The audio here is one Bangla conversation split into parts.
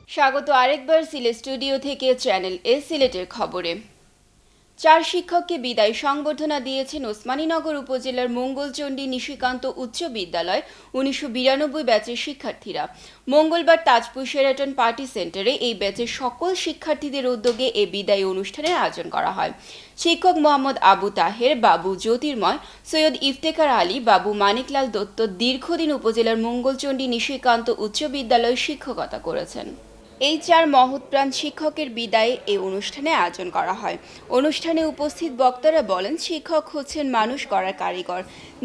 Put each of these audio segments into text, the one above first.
স্বাগত আরেকবার সিলেট স্টুডিও থেকে চ্যানেল এ সিলেটের খবরে। 4 শিক্ষককে বিদায় সংবর্ধনা দিয়েছেন ওসমানীনগর উপজেলার মঙ্গলচণ্ডী নিশিকান্ত উচ্চ বিদ্যালয় 1992 ব্যাচের শিক্ষার্থীরা। মঙ্গলবার তাজপুর শেরাটন পার্টি সেন্টারে এই ব্যাচের সকল শিক্ষার্থীদের উদ্যোগে এই বিদায়ী অনুষ্ঠানের আয়োজন করা হয়। শিক্ষক মোহাম্মদ আবু তাহের, বাবু জ্যোতির্ময়, সৈয়দ ইফতেখার আলী, বাবু মানিকলাল দত্ত দীর্ঘদিন উপজেলার মঙ্গলচণ্ডী নিশিকান্ত উচ্চ বিদ্যালয়ে শিক্ষকতা করেছেন। এই 4 মহৎপ্রাণ শিক্ষকের বিদায়ে এই অনুষ্ঠানে আয়োজন করা হয়। অনুষ্ঠানে উপস্থিত বক্তারা বলেন, শিক্ষক হচ্ছেন মানুষ গড়ার কারিগর।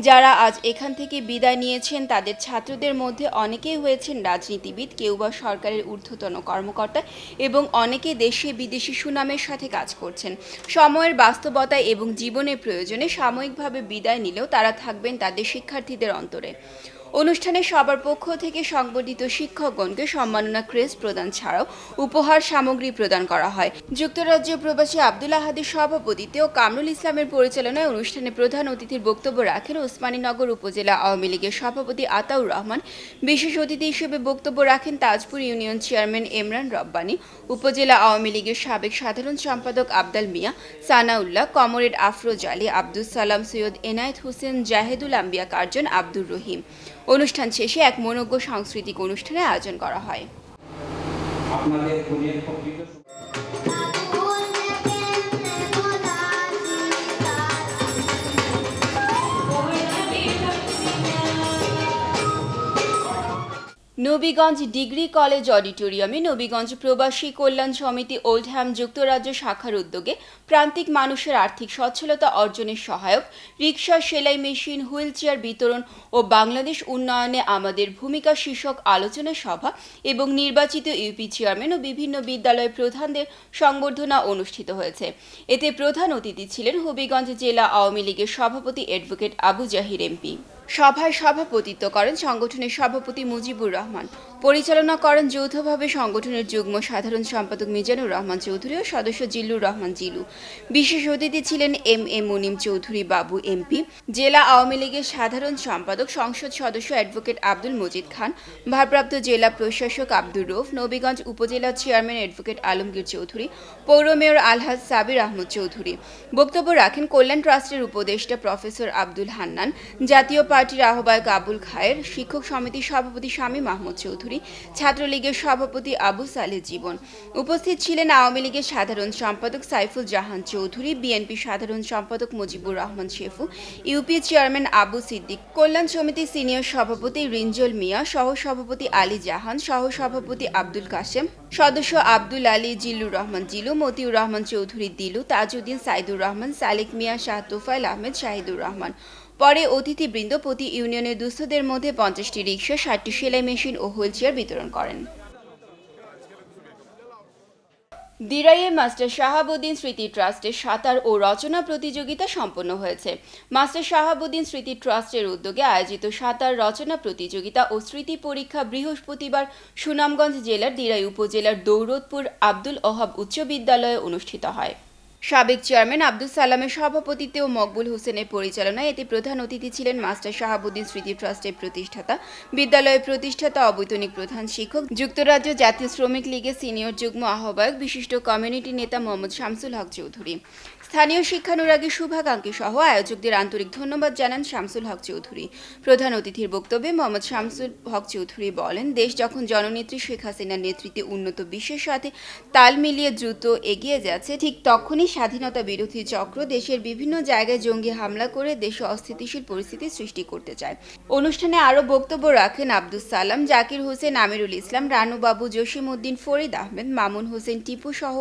যারা আজ এখান থেকে বিদায় নিয়েছেন তাদের ছাত্রদের মধ্যে অনেকেই হয়েছেন রাজনীতিবিদ, কেউ বা সরকারের ঊর্ধ্বতন কর্মকর্তা এবং অনেকে দেশে বিদেশি সুনামের সাথে কাজ করছেন। সময়ের বাস্তবতায় এবং জীবনের প্রয়োজনে সাময়িকভাবে বিদায় নিলেও তারা থাকবেন তাদের শিক্ষার্থীদের অন্তরে। অনুষ্ঠানে সবার পক্ষ থেকে সংবর্ধিত শিক্ষকগণকে সম্মাননা ক্রেস্ট প্রদান ছাড়াও উপহার সামগ্রী প্রদান করা হয়। যুক্তরাজ্য প্রবাসী আব্দুল আহাদের সভাপতিত্বে ও কামরুল ইসলামের পরিচালনায় অনুষ্ঠানে প্রধান অতিথির বক্তব্য রাখেন ওসমানীনগর উপজেলা আওয়ামী লীগের সভাপতি আতাউর রহমান। বিশেষ অতিথি হিসেবে বক্তব্য রাখেন তাজপুর ইউনিয়ন চেয়ারম্যান এমরান রব্বানী, উপজেলা আওয়ামী লীগের সাবেক সাধারণ সম্পাদক আবদাল মিয়া, সানাউল্লাহ, কমরেড আফরোজ আলী, আব্দুল সালাম, সৈয়দ এনায়েত হোসেন, জাহেদুল আম্বিয়া কার্জন, আব্দুর রহিম। অনুষ্ঠান শেষে এক মনোজ্ঞ সাংস্কৃতিক অনুষ্ঠানের আয়োজন করা হয়। নবীগঞ্জ ডিগ্রি কলেজ অডিটোরিয়ামে নবীগঞ্জ প্রবাসী কল্যাণ সমিতি ওল্ডহ্যাম যুক্তরাজ্য শাখার উদ্যোগে প্রান্তিক মানুষের আর্থিক সচ্ছলতা অর্জনের সহায়ক রিকশা, সেলাই মেশিন, হুইল চেয়ার বিতরণ ও বাংলাদেশ উন্নয়নে আমাদের ভূমিকা শীর্ষক আলোচনা সভা এবং নির্বাচিত ইউপি চেয়ারম্যান ও বিভিন্ন বিদ্যালয়ের প্রধানদের সংবর্ধনা অনুষ্ঠিত হয়েছে। এতে প্রধান অতিথি ছিলেন হবিগঞ্জ জেলা আওয়ামী লীগের সভাপতি অ্যাডভোকেট আবু জাহির এমপি। সভায় সভাপতিত্ব করেন সংগঠনের সভাপতি মুজিবুর রহমান। পরিচালনা করেন যৌথভাবে সংগঠনের যুগ্ম সাধারণ সম্পাদক মিজানুর রহমান চৌধুরী ও সদস্য জিল্লুর রহমান জিলু। বিশেষ অতিথি ছিলেন এম মুনিম চৌধুরী বাবু এমপি, জেলা আওয়ামী লীগের সাধারণ সম্পাদক সংসদ সদস্য অ্যাডভোকেট আব্দুল মজিদ খান, ভারপ্রাপ্ত জেলা প্রশাসক আব্দুর রৌফ, নবীগঞ্জ উপজেলা চেয়ারম্যান অ্যাডভোকেট আলমগীর চৌধুরী, পৌর মেয়র আলহাজ সাবির আহমদ চৌধুরী। বক্তব্য রাখেন কল্যাণ ট্রাস্টের উপদেষ্টা প্রফেসর আব্দুল হান্নান, জাতীয় পার্টির আহ্বায়ক আবুল খায়ের, শিক্ষক সমিতির সভাপতি শামীম আহমদ চৌধুরী, ছাত্রলীগের সভাপতি আবু সালেহ জীবন। উপস্থিত ছিলেন আওয়ামী লীগের সাধারণ সম্পাদক সাইফুল জাহান চৌধুরী, বিএনপি সাধারণ সম্পাদক মুজিবুর রহমান শেফু, ইউপি চেয়ারম্যান আবু সিদ্দিক, কল্যাণ সমিতির সিনিয়র সভাপতি রিনজল মিয়া, সহ সভাপতি আলী জাহান, সহ সভাপতি আব্দুল কাশেম, সদস্য আব্দুল আলী, জিল্লুর রহমান জিলু, মতিউর রহমান চৌধুরী দিলু, তাজউদ্দিন, সাইদুর রহমান, সালেক মিয়া, শাহ তোফায়েল আহমেদ, শাহিদুর রহমান। পরে অতিথিবৃন্দ প্রতি ইউনিয়নের দুস্থদের মধ্যে 50টি রিকশা, 60টি সেলাই মেশিন ও হুইল চেয়ার বিতরণ করেন। দিরাইয়ে মাস্টার শাহাবুদ্দিন স্মৃতি ট্রাস্টের সাঁতার ও রচনা প্রতিযোগিতা সম্পন্ন হয়েছে। মাস্টার শাহাবুদ্দিন স্মৃতি ট্রাস্টের উদ্যোগে আয়োজিত সাঁতার রচনা প্রতিযোগিতা ও স্মৃতি পরীক্ষা বৃহস্পতিবার সুনামগঞ্জ জেলার দিরাই উপজেলার দৌলতপুর আব্দুল ওহাব উচ্চ বিদ্যালয়ে অনুষ্ঠিত হয়। সাবেক চেয়ারম্যান আব্দুল সালামের সভাপতিত্বে ও মকবুল হোসেনের পরিচালনায় এতে প্রধান অতিথি ছিলেন মাস্টার শাহাবুদ্দিন স্মৃতি ট্রাস্টের প্রতিষ্ঠাতা, বিদ্যালয়ের প্রতিষ্ঠাতা, অবৈতনিক প্রধান শিক্ষক, যুক্তরাজ্য জাতীয় শ্রমিক লীগের সিনিয়র যুগ্ম আহ্বায়ক, বিশিষ্ট কমিউনিটি নেতা মোহাম্মদ শামসুল হক চৌধুরী। স্থানীয় শিক্ষানুরাগী শুভাকাঙ্ক্ষী সহ আয়োজকদের আন্তরিক ধন্যবাদ জানান শামসুল হক চৌধুরী। প্রধান অতিথির বক্তব্যে মোহাম্মদ শামসুল হক চৌধুরী বলেন, দেশ যখন জননেত্রী শেখ হাসিনার নেতৃত্বে উন্নত বিশ্বের সাথে তাল মিলিয়ে দ্রুত এগিয়ে যাচ্ছে, ঠিক তখনই স্বাধীনতা বিরোধী চক্র দেশের বিভিন্ন জায়গায় জঙ্গি হামলা করে দেশে অস্থিতিশীল পরিস্থিতি সৃষ্টি করতে চায়। অনুষ্ঠানে আরও বক্তব্য রাখেন আব্দুল সালাম, জাকির হোসেন, আমিরুল ইসলাম, রানু বাবু, জসিম উদ্দিন, ফরিদ আহমেদ, মামুন হোসেন টিপু সহ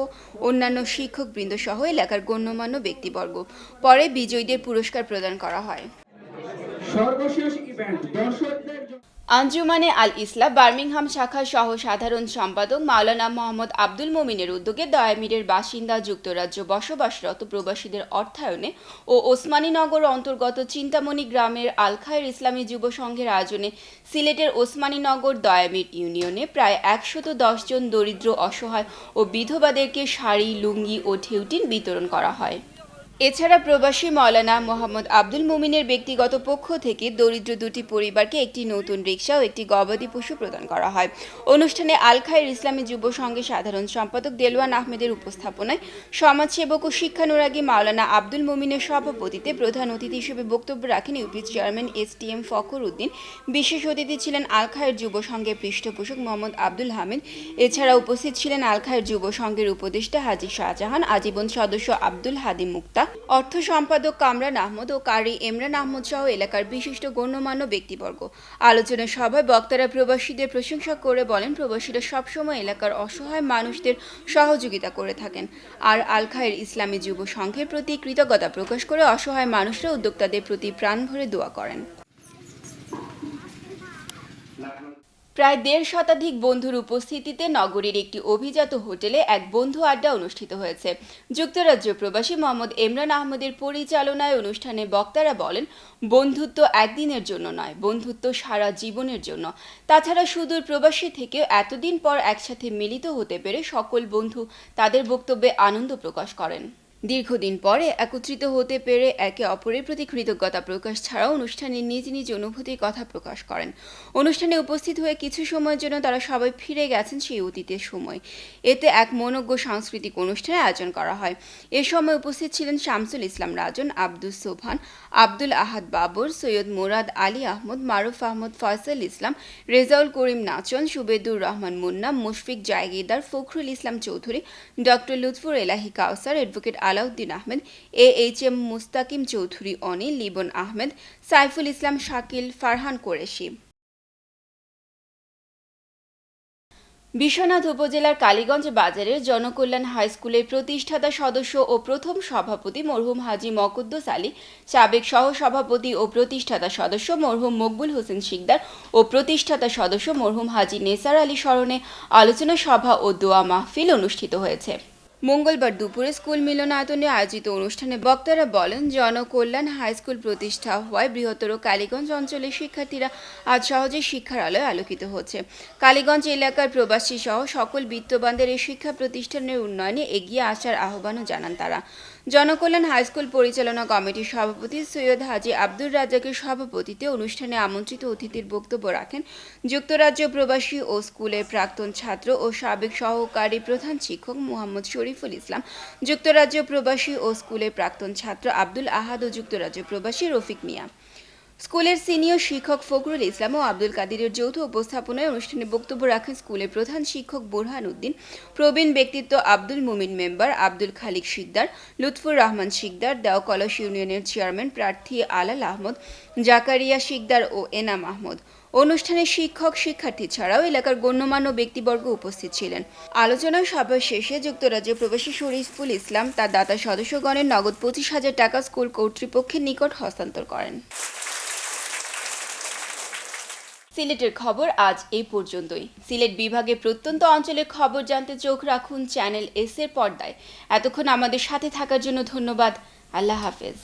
অন্যান্য শিক্ষকবৃন্দ সহ এলাকার গণ্যমান্য ব্যক্তিবর্গ। পরে বিজয়ীদের পুরস্কার প্রদান করা হয়। সর্বশেষ ইভেন্ট দর্শকদের আঞ্জুমানে আল ইসলাম বার্মিংহাম শাখার সহ সাধারণ সম্পাদক মাওলানা মোহাম্মদ আব্দুল মোমিনের উদ্যোগে দয়ামিরের বাসিন্দা যুক্তরাজ্য বসবাসরত প্রবাসীদের অর্থায়নে ও ওসমানীনগর অন্তর্গত চিন্তামণি গ্রামের আল খায়ের ইসলামী যুব সংঘের আয়োজনে সিলেটের ওসমানীনগর দয়ামির ইউনিয়নে প্রায় 110 জন দরিদ্র, অসহায় ও বিধবাদেরকে শাড়ি, লুঙ্গি ও ঢেউটিন বিতরণ করা হয়। এছাড়া প্রবাসী মাওলানা মোহাম্মদ আব্দুল মুমিনের ব্যক্তিগত পক্ষ থেকে দরিদ্র দুটি পরিবারকে একটি নতুন রিকশা ও একটি গবাদি পশু প্রদান করা হয়। অনুষ্ঠানে আল খায়ের ইসলামী যুব সংঘের সাধারণ সম্পাদক দেলওয়ান আহমেদের উপস্থাপনায় সমাজসেবক ও শিক্ষানুরাগী মাওলানা আব্দুল মুমিনের সভাপতিত্বে প্রধান অতিথি হিসেবে বক্তব্য রাখেন ইউপির চেয়ারম্যান STM ফখর উদ্দিন। বিশেষ অতিথি ছিলেন আল খায়ের যুব সংঘের পৃষ্ঠপোষক মোহাম্মদ আব্দুল হামিদ। এছাড়া উপস্থিত ছিলেন আল খায়ের যুব সংঘের উপদেষ্টা হাজী শাহজাহান, আজীবন সদস্য আব্দুল হাদি মুক্তা, অর্থ সম্পাদক কামরান আহমদ ও কারি ইমরান আহমদ সহ এলাকার বিশিষ্ট গণ্যমান্য ব্যক্তিবর্গ। আলোচনা সভায় বক্তারা প্রবাসীদের প্রশংসা করে বলেন, প্রবাসীরা সবসময় এলাকার অসহায় মানুষদের সহযোগিতা করে থাকেন। আর আল খায়ের ইসলামী যুব সংঘের প্রতি কৃতজ্ঞতা প্রকাশ করে অসহায় মানুষরা উদ্যোক্তাদের প্রতি প্রাণ ভরে দোয়া করেন। প্রায় 1.5 শতাধিক বন্ধুর উপস্থিতিতে নগরীর একটি অভিজাত হোটেলে এক বন্ধু আড্ডা অনুষ্ঠিত হয়েছে। যুক্তরাজ্য প্রবাসী মোহাম্মদ ইমরান আহমদের পরিচালনায় অনুষ্ঠানে বক্তারা বলেন, বন্ধুত্ব একদিনের জন্য নয়, বন্ধুত্ব সারা জীবনের জন্য। তাছাড়া সুদূর প্রবাসী থেকেও এতদিন পর একসাথে মিলিত হতে পেরে সকল বন্ধু তাদের বক্তব্যে আনন্দ প্রকাশ করেন। দীর্ঘদিন পরে একত্রিত হতে পেরে একে অপরের প্রতি কৃতজ্ঞতা প্রকাশ ছাড়াও অনুষ্ঠানে নিজ নিজ অনুভূতির কথা প্রকাশ করেন। অনুষ্ঠানে উপস্থিত হয়ে কিছু সময়ের জন্য তারা সবাই ফিরে গেছেন সেই অতীতের সময়। এতে এক মনোজ্ঞ সাংস্কৃতিক অনুষ্ঠানের আয়োজন করা হয়। এ সময় উপস্থিত ছিলেন শামসুল ইসলাম রাজন, আব্দুস সোবহান, আব্দুল আহাদ বাবর, সৈয়দ মুরাদ আলী আহমদ, মারুফ আহমদ, ফয়সাল ইসলাম, রেজাউল করিম নাচন, সুবেদুর রহমান মুন্না, মুশফিক জায়গিরদার, ফখরুল ইসলাম চৌধুরী, ডক্টর লুৎফুর এলাহি কাউসার, অ্যাডভোকেট আলাউদ্দিন আহমেদ, AHM মুস্তাকিম চৌধুরী অনিল, লিবন আহমেদ, সাইফুল ইসলাম শাকিল, ফারহান কোরেশি। বিশ্বনাথ উপজেলার কালীগঞ্জ বাজারের জনকল্যাণ হাই স্কুলের প্রতিষ্ঠাতা সদস্য ও প্রথম সভাপতি মরহুম হাজী মকদ্দুস আলী, সাবেক সহসভাপতি ও প্রতিষ্ঠাতা সদস্য মরহুম মকবুল হোসেন শিকদার ও প্রতিষ্ঠাতা সদস্য মরহুম হাজী নেসার আলী স্মরণে আলোচনা সভা ও দোয়া মাহফিল অনুষ্ঠিত হয়েছে। মঙ্গলবার দুপুরে স্কুল মিলনায়তনে আয়োজিত অনুষ্ঠানে বক্তারা বলেন, জনকল্যাণ হাই স্কুল প্রতিষ্ঠা হওয়ায় বৃহত্তর কালীগঞ্জ অঞ্চলের শিক্ষার্থীরা আজ সহজে শিক্ষার আলোয় আলোকিত হচ্ছে। কালীগঞ্জ এলাকার প্রবাসী সহ সকল বিত্তবানদের এই শিক্ষা প্রতিষ্ঠানের উন্নয়নে এগিয়ে আসার আহ্বানও জানান তারা। জনকল্যাণ হাই স্কুল পরিচালনা কমিটির সভাপতি সৈয়দ হাজী আব্দুর রাজ্জাকের সভাপতিত্বে অনুষ্ঠানে আমন্ত্রিত অতিথির বক্তব্য রাখেন যুক্তরাজ্য প্রবাসী ও স্কুলের প্রাক্তন ছাত্র ও সাবেক সহকারী প্রধান শিক্ষক মোহাম্মদ শরীফুল ইসলাম, যুক্তরাজ্য প্রবাসী ও স্কুলের প্রাক্তন ছাত্র আব্দুল আহাদ ও যুক্তরাজ্য প্রবাসী রফিক মিয়া। স্কুলের সিনিয়র শিক্ষক ফখরুল ইসলাম ও আব্দুল কাদিরের যৌথ উপস্থাপনায় অনুষ্ঠানে বক্তব্য রাখেন স্কুলের প্রধান শিক্ষক বোরহান উদ্দিন, প্রবীণ ব্যক্তিত্ব আব্দুল মুমিন মেম্বার, আব্দুল খালিক শিকদার, লুৎফুর রহমান শিকদার, দেওকলস ইউনিয়নের চেয়ারম্যান প্রার্থী আলাল আহমদ, জাকারিয়া শিকদার ও এনাম আহমদ। অনুষ্ঠানে শিক্ষক শিক্ষার্থী ছাড়াও এলাকার গণ্যমান্য ব্যক্তিবর্গ উপস্থিত ছিলেন। আলোচনা সভা শেষে যুক্তরাজ্য প্রবাসী শরীফুল ইসলাম তার দাতা সদস্যগণের নগদ 25,000 টাকা স্কুল কর্তৃপক্ষের নিকট হস্তান্তর করেন। সিলেটের খবর আজ এই পর্যন্তই। সিলেট বিভাগের প্রত্যন্ত অঞ্চলের খবর জানতে চোখ রাখুন চ্যানেল এস এর পর্দায়। এতক্ষণ আমাদের সাথে থাকার জন্য ধন্যবাদ। আল্লাহ হাফেজ।